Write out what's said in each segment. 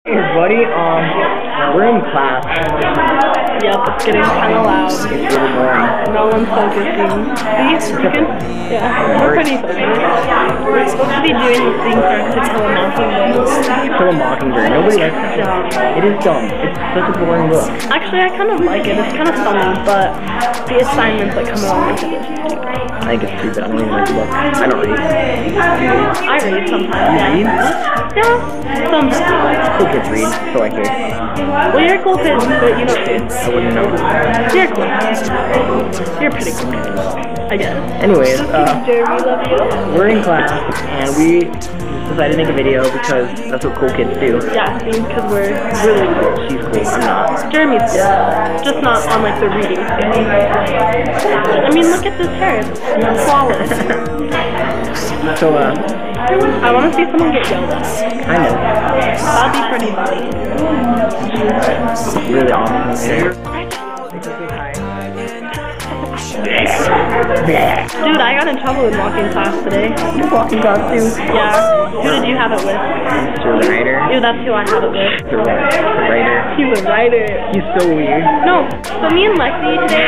Hey buddy, we're in class. Yep, it's getting kind of loud. It's really boring. No one's focusing. See, you can, we're pretty focused. We're supposed to be doing the thing for To Kill a Mockingbird. Kill a Mockingbird. Nobody likes that. Dumb. It is dumb. It's such a boring book. Actually, I kind of like it. It's kind of funny, but the assignments that come along with it is stupid. I think it's stupid. I don't even like the book. I don't read. I read sometimes. You read? Yeah, sometimes. Cool kids read, so I care. Well, you're a cool kid, but you don't read. I wouldn't know. You're cool. You're a pretty cool kid, I guess. Anyways, Jeremy, love you. we're in class, and we decided to make a video because that's what cool kids do. Yeah, see, because we're really cool. She's cool, I'm not. Jeremy's cool. Just not on, like, the reading scale. I mean, look at this hair. It's flawless. So, I want to see someone get yelled at. I know. That'd be pretty funny. Really awesome. Dude, I got in trouble in walking class today. You're walking class too. Yeah. Who did you have it with? Mr. Ryder. Dude, that's who I have it with. Mr. Ryder. He's a writer. He's so weird. No, so me and Lexi today,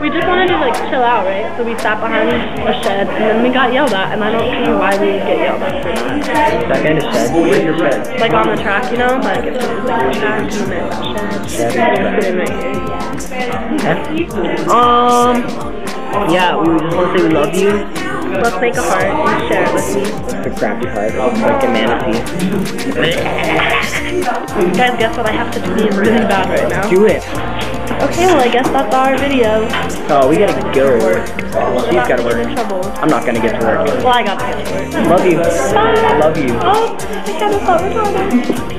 we just wanted to like chill out, right? So we sat behind a shed and then we got yelled at, and I don't see why we would get yelled at for that. That kind of shed. Where's your shed? Like on the track, you know? Like it's just like a track and then there's a shed. Sitting right here. Yeah, we just want to say we love you. Let's make a heart and share it with me. The crappy heart, like a manatee. Guys, guess what? I have to pee really bad right now. Do it. Okay, well I guess that's our video. Oh, we gotta go. She's gotta Get in work. trouble. I'm not gonna get to work. Well, I gotta get to work. Love you. Bye. Love you. Oh, I kind of thought retarded.